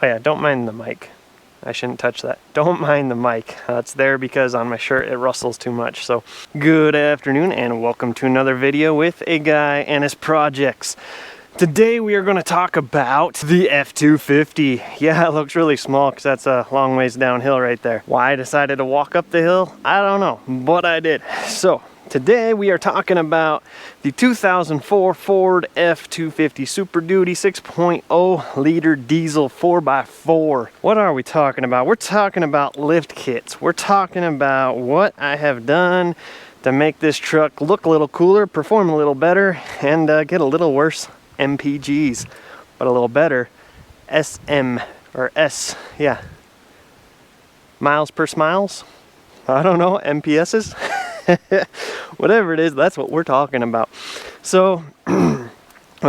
Oh yeah, don't mind the mic. I shouldn't touch that. Don't mind the mic. It's there because on my shirt it rustles too much. So good afternoon and welcome to another video with a guy and his projects. Today we are going to talk about the F250. Yeah, it looks really small because that's a long ways downhill right there. Why I decided to walk up the hill, I don't know, but I did. So today we are talking about the 2004 Ford F250 Super Duty 6.0 liter diesel 4x4. What are we talking about? We're talking about lift kits. We're talking about what I have done to make this truck look a little cooler, perform a little better, and get a little worse MPGs, but a little better SM or S, yeah, miles per smiles. I don't know, MPSs. Whatever it is, that's what we're talking about. So when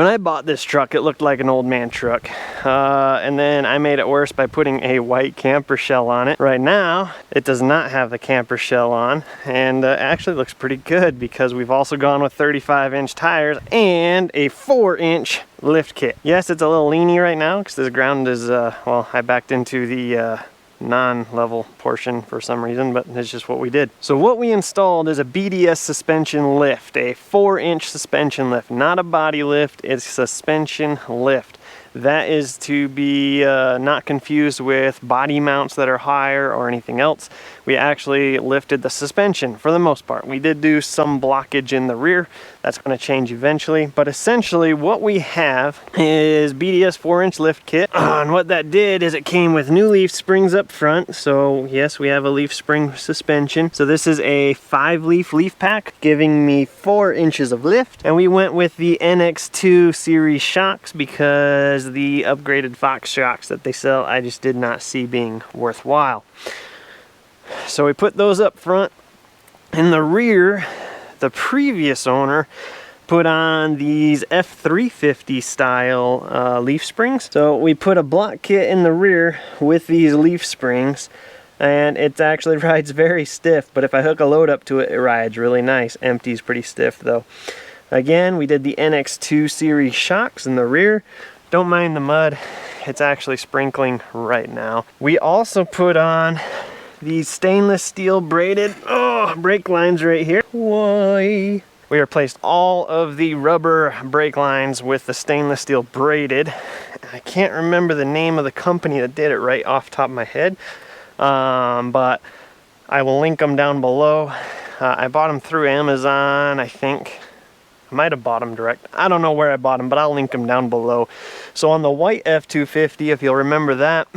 I bought this truck, it looked like an old man truck, and then I made it worse by putting a white camper shell on it. Right now it does not have the camper shell on, and actually looks pretty good because we've also gone with 35-inch tires and a 4-inch lift kit. Yes, it's a little leany right now because this ground is well, I backed into the non-level portion for some reason, but it's just what we did. So what we installed is a BDS suspension lift, a 4-inch suspension lift, not a body lift, it's suspension lift. That is to be not confused with body mounts that are higher or anything else. We actually lifted the suspension for the most part. We did do some blockage in the rear. That's going to change eventually. But essentially what we have is BDS 4-inch lift kit. And what that did is it came with new leaf springs up front. So yes, we have a leaf spring suspension. So this is a 5-leaf leaf pack giving me 4 inches of lift. And we went with the NX2 series shocks because the upgraded Fox shocks that they sell I just did not see being worthwhile. So we put those up front. In the rear, the previous owner put on these F250 style leaf springs. So we put a block kit in the rear with these leaf springs, and it actually rides very stiff, but if I hook a load up to it, it rides really nice. Empty's pretty stiff though. Again, we did the NX2 series shocks in the rear. Don't mind the mud, it's actually sprinkling right now. We also put on these stainless steel braided brake lines right here. Why? We replaced all of the rubber brake lines with the stainless steel braided. I can't remember the name of the company that did it right off the top of my head, but I will link them down below. I bought them through Amazon, I think. I might have bought them direct. I don't know where I bought them, but I'll link them down below. So on the white F250, if you'll remember that,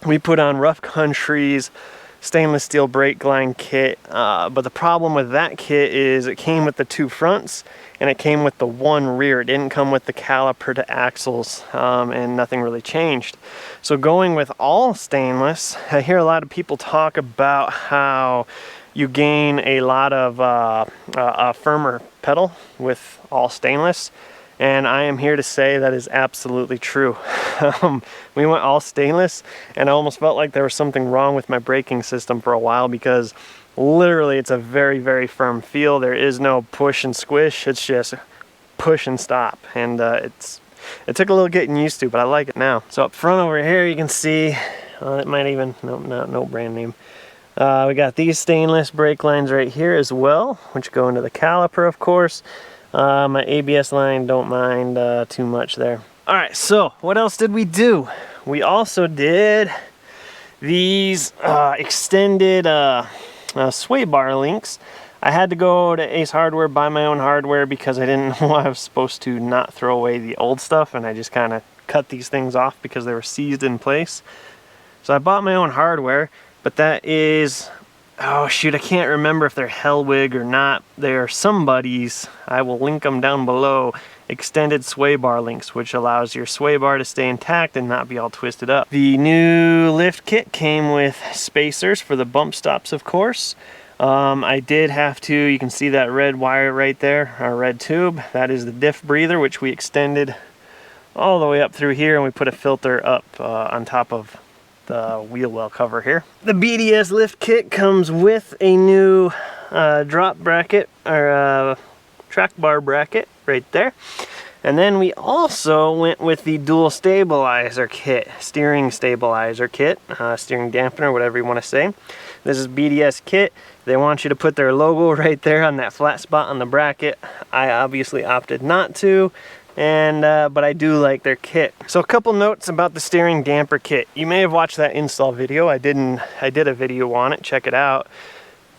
we put on Rough Country's stainless steel brake line kit, but the problem with that kit is it came with the 2 fronts and it came with the 1 rear. It didn't come with the caliper to axles, and nothing really changed. So going with all stainless, I hear a lot of people talk about how you gain a lot of a firmer pedal with all stainless. And I am here to say that is absolutely true. We went all stainless and I almost felt like there was something wrong with my braking system for a while because literally it's a very, very firm feel. There is no push and squish. It's just push and stop. And it took a little getting used to, but I like it now. So up front over here you can see, it might even, no brand name. We got these stainless brake lines right here as well, which go into the caliper, of course. My ABS line, don't mind too much there. All right, so what else did we do? We also did these extended sway bar links. I had to go to Ace Hardware, buy my own hardware because I didn't know I was supposed to not throw away the old stuff, and I just kind of cut these things off because they were seized in place. So I bought my own hardware, but that is, oh shoot, I can't remember if they're Hellwig or not. They're somebody's, I will link them down below, extended sway bar links, which allows your sway bar to stay intact and not be all twisted up. The new lift kit came with spacers for the bump stops, of course. I did have to, you can see that red wire right there, our red tube. That is the diff breather, which we extended all the way up through here, and we put a filter up on top of the wheel well cover here. The BDS Lift Kit comes with a new drop bracket, or track bar bracket right there. And then we also went with the dual stabilizer kit, steering stabilizer kit, steering dampener, whatever you want to say. This is BDS kit. They want you to put their logo right there on that flat spot on the bracket. I obviously opted not to, and but I do like their kit. So a couple notes about the steering damper kit. You may have watched that install video. I did a video on it. Check it out.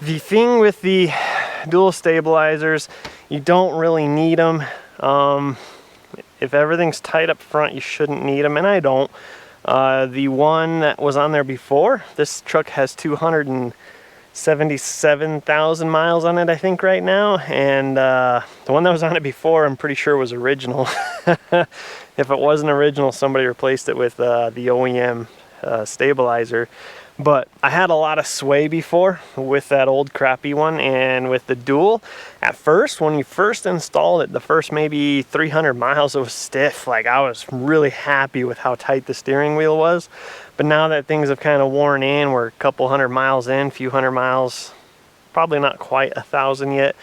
The thing with the dual stabilizers, you don't really need them. If everything's tight up front, you shouldn't need them, and I don't. The one that was on there before, this truck has 277,000 miles on it, I think, right now, and the one that was on it before, I'm pretty sure was original. If it wasn't original, somebody replaced it with the OEM stabilizer. But I had a lot of sway before with that old crappy one, and with the dual, at first, when you first installed it, the first maybe 300 miles, it was stiff. Like, I was really happy with how tight the steering wheel was. But now that things have kind of worn in, we're a couple hundred miles in, few hundred miles, probably not quite 1,000 yet.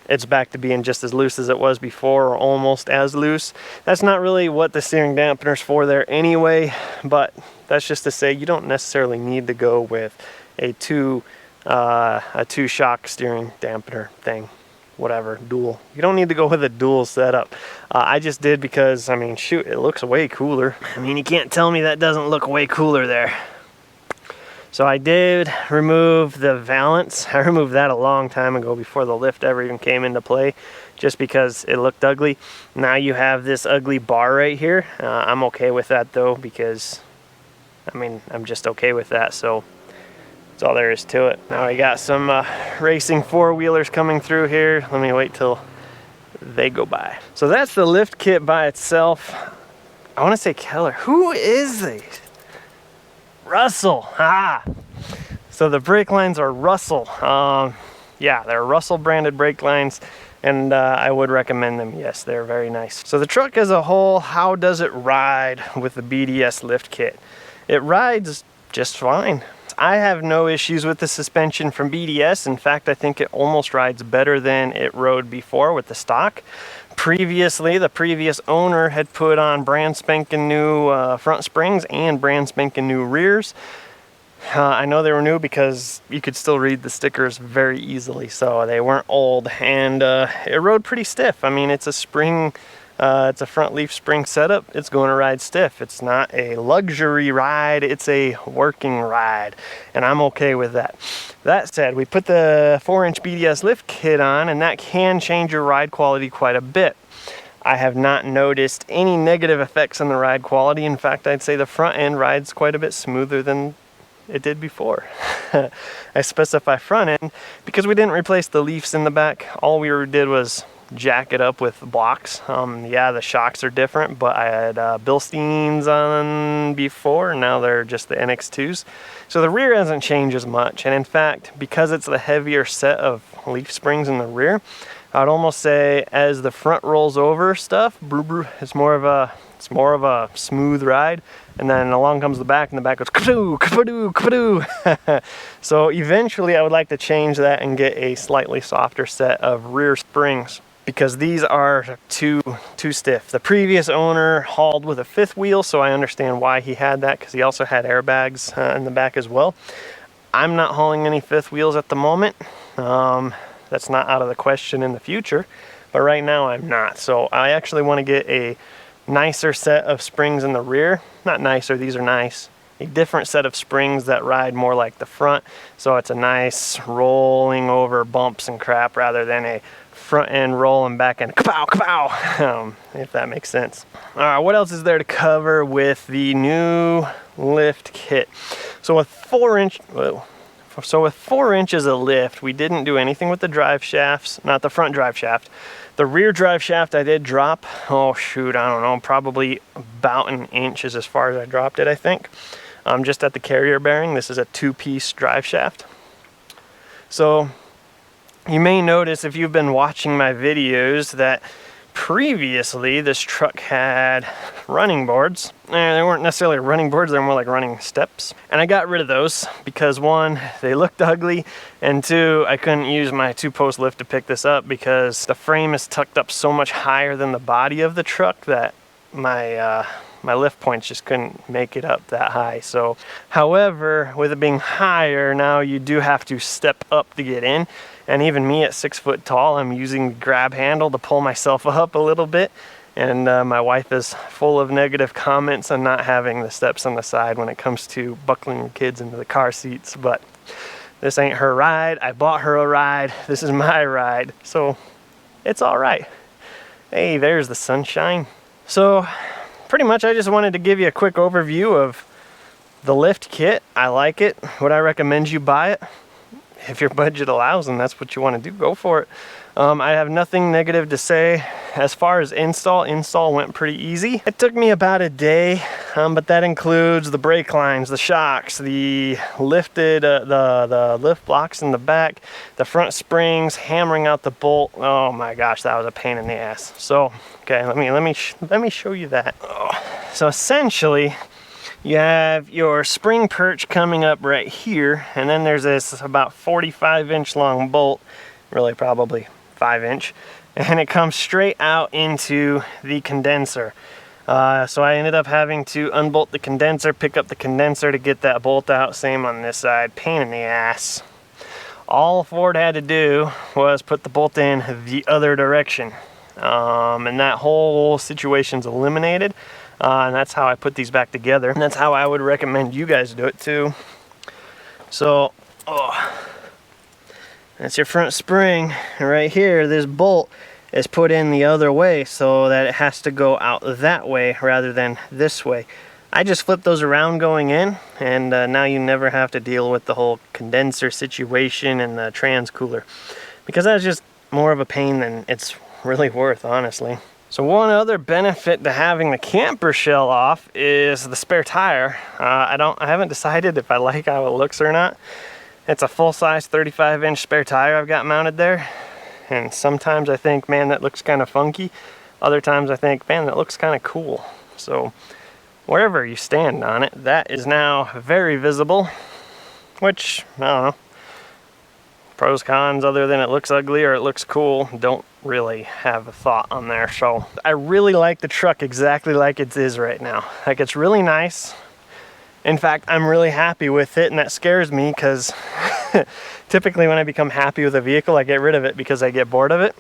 It's back to being just as loose as it was before, or almost as loose. That's not really what the steering dampener's for there anyway, but that's just to say you don't necessarily need to go with a two shock steering dampener thing, whatever, dual. You don't need to go with a dual setup. I just did because, I mean, shoot, it looks way cooler. I mean, you can't tell me that doesn't look way cooler there. So I did remove the valance. I removed that a long time ago before the lift ever even came into play, just because it looked ugly. Now you have this ugly bar right here. I'm okay with that though, because I mean, I'm just okay with that, so that's all there is to it. Now I got some racing four-wheelers coming through here. Let me wait till they go by. So that's the lift kit by itself. I want to say Keller. Who is this? Russell. So the brake lines are Russell. Yeah, they're Russell branded brake lines, and I would recommend them. Yes, they're very nice. So the truck as a whole, how does it ride with the BDS lift kit? It rides just fine. I have no issues with the suspension from BDS. In fact, I think it almost rides better than it rode before with the stock. Previously, the previous owner had put on brand spanking new front springs and brand spanking new rears. I know they were new because you could still read the stickers very easily, so they weren't old, and it rode pretty stiff. I mean, it's a spring, it's a front leaf spring setup. It's going to ride stiff. It's not a luxury ride, it's a working ride, and I'm okay with that. That said, we put the 4-inch BDS lift kit on, and that can change your ride quality quite a bit. I have not noticed any negative effects on the ride quality. In fact, I'd say the front end rides quite a bit smoother than it did before. I specify front end because we didn't replace the leafs in the back. All we did was jack it up with blocks. Yeah, the shocks are different, but I had Bilsteins on before, and now they're just the NX2s. So the rear hasn't changed as much, and in fact, because it's the heavier set of leaf springs in the rear, I'd almost say as the front rolls over stuff, it's more of a smooth ride, and then along comes the back, and the back goes kapadoo, kapadoo, kapadoo. So eventually I would like to change that and get a slightly softer set of rear springs, because these are too stiff. The previous owner hauled with a 5th wheel, so I understand why he had that, because he also had airbags in the back as well. I'm not hauling any 5th wheels at the moment. That's not out of the question in the future, but right now I'm not. So I actually want to get a nicer set of springs in the rear. Not nicer, these are nice. A different set of springs that ride more like the front, so it's a nice rolling over bumps and crap rather than a front end roll and back end kapow kapow, if that makes sense. All right, what else is there to cover with the new lift kit? So with 4 inches of lift, we didn't do anything with the drive shafts, not the front drive shaft. The rear drive shaft I did drop, oh shoot, I don't know, probably about 1 inch is as far as I dropped it, I think. Just at the carrier bearing. This is a 2-piece drive shaft. So you may notice if you've been watching my videos that Previously, this truck had running boards. They weren't necessarily running boards, they were more like running steps. And I got rid of those because one, they looked ugly, and two, I couldn't use my 2-post lift to pick this up because the frame is tucked up so much higher than the body of the truck that my lift points just couldn't make it up that high. So, however, with it being higher, now you do have to step up to get in. And even me at 6 foot tall, I'm using the grab handle to pull myself up a little bit. And my wife is full of negative comments on not having the steps on the side when it comes to buckling your kids into the car seats. But this ain't her ride. I bought her a ride. This is my ride. So it's all right. Hey, there's the sunshine. So pretty much I just wanted to give you a quick overview of the lift kit. I like it. Would I recommend you buy it? If your budget allows and that's what you want to do, go for it. I have nothing negative to say. As far as install went pretty easy. It took me about a day, but that includes the brake lines, the shocks, the lifted, the lift blocks in the back, the front springs, hammering out the bolt. Oh my gosh, that was a pain in the ass. So, okay, let me show you that. So essentially, you have your spring perch coming up right here, and then there's this about 45-inch long bolt, really probably 5-inch, and it comes straight out into the condenser. So I ended up having to unbolt the condenser, pick up the condenser to get that bolt out. Same on this side, pain in the ass. All Ford had to do was put the bolt in the other direction, and that whole situation's eliminated. And that's how I put these back together. And that's how I would recommend you guys do it too. So, that's your front spring. And right here, this bolt is put in the other way so that it has to go out that way rather than this way. I just flip those around going in, and now you never have to deal with the whole condenser situation and the trans cooler, because that's just more of a pain than it's really worth, honestly. So one other benefit to having the camper shell off is the spare tire. I haven't decided if I like how it looks or not. It's a full-size 35-inch spare tire I've got mounted there. And sometimes I think, man, that looks kind of funky. Other times I think, man, that looks kind of cool. So wherever you stand on it, that is now very visible. Which, I don't know. Pros, cons, other than it looks ugly or it looks cool, don't really have a thought on there. So I really like the truck exactly like it is right now. Like, it's really nice. In fact, I'm really happy with it, and that scares me because typically when I become happy with a vehicle, I get rid of it because I get bored of it.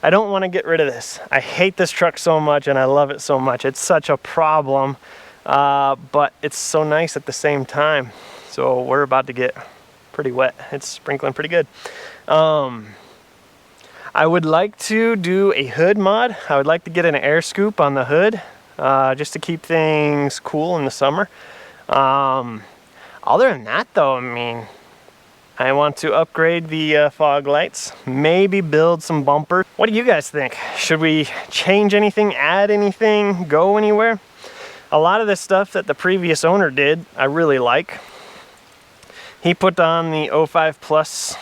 I don't want to get rid of this. I hate this truck so much and I love it so much. It's such a problem, but it's so nice at the same time. So we're about to get pretty wet. It's sprinkling pretty good. I would like to do a hood mod. I would like to get an air scoop on the hood, just to keep things cool in the summer. Other than that though, I mean, I want to upgrade the fog lights, maybe build some bumpers. What do you guys think? Should we change anything, add anything, go anywhere? A lot of this stuff that the previous owner did, I really like. He put on the 05 Plus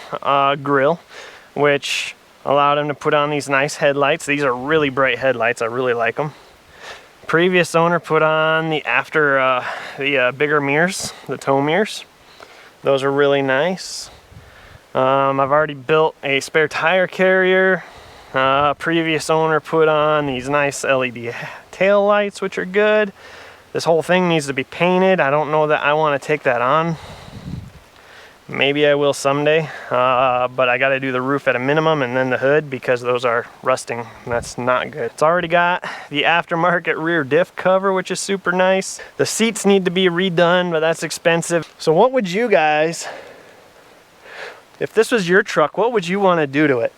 grill, which allowed him to put on these nice headlights. These are really bright headlights. I really like them. Previous owner put on the bigger mirrors, the tow mirrors. Those are really nice. I've already built a spare tire carrier. Previous owner put on these nice LED tail lights, which are good. This whole thing needs to be painted. I don't know that I want to take that on. Maybe I will someday, but I got to do the roof at a minimum and then the hood because those are rusting. That's not good. It's already got the aftermarket rear diff cover, which is super nice. The seats need to be redone, but that's expensive. So what would you guys, if this was your truck, what would you want to do to it?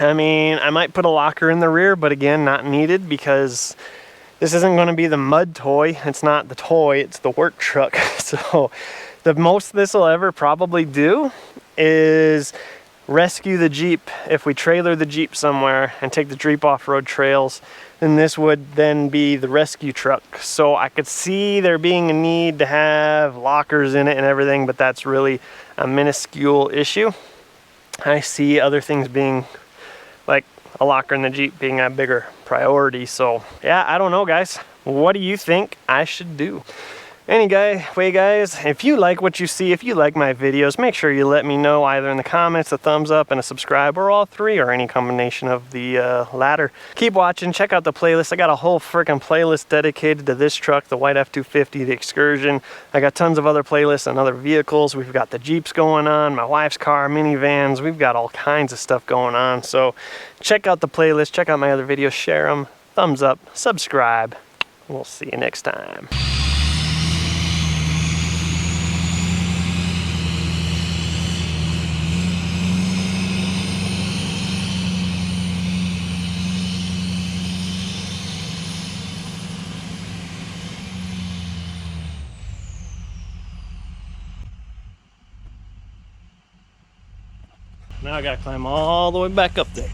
I mean, I might put a locker in the rear, but again, not needed because this isn't going to be the mud toy. It's not the toy, it's the work truck. So the most this will ever probably do is rescue the Jeep. If we trailer the Jeep somewhere and take the Jeep off-road trails, then this would then be the rescue truck. So I could see there being a need to have lockers in it and everything, but that's really a minuscule issue. I see other things being like a locker in the Jeep being a bigger priority. So yeah, I don't know, guys. What do you think I should do? Anyway, guys, if you like what you see, if you like my videos, make sure you let me know either in the comments, a thumbs up, and a subscribe, or all three, or any combination of the latter. Keep watching, check out the playlist. I got a whole freaking playlist dedicated to this truck, the white F250, the Excursion. I got tons of other playlists on other vehicles. We've got the Jeeps going on, my wife's car, minivans. We've got all kinds of stuff going on. So check out the playlist, check out my other videos, share them, thumbs up, subscribe. We'll see you next time. Now I gotta climb all the way back up there.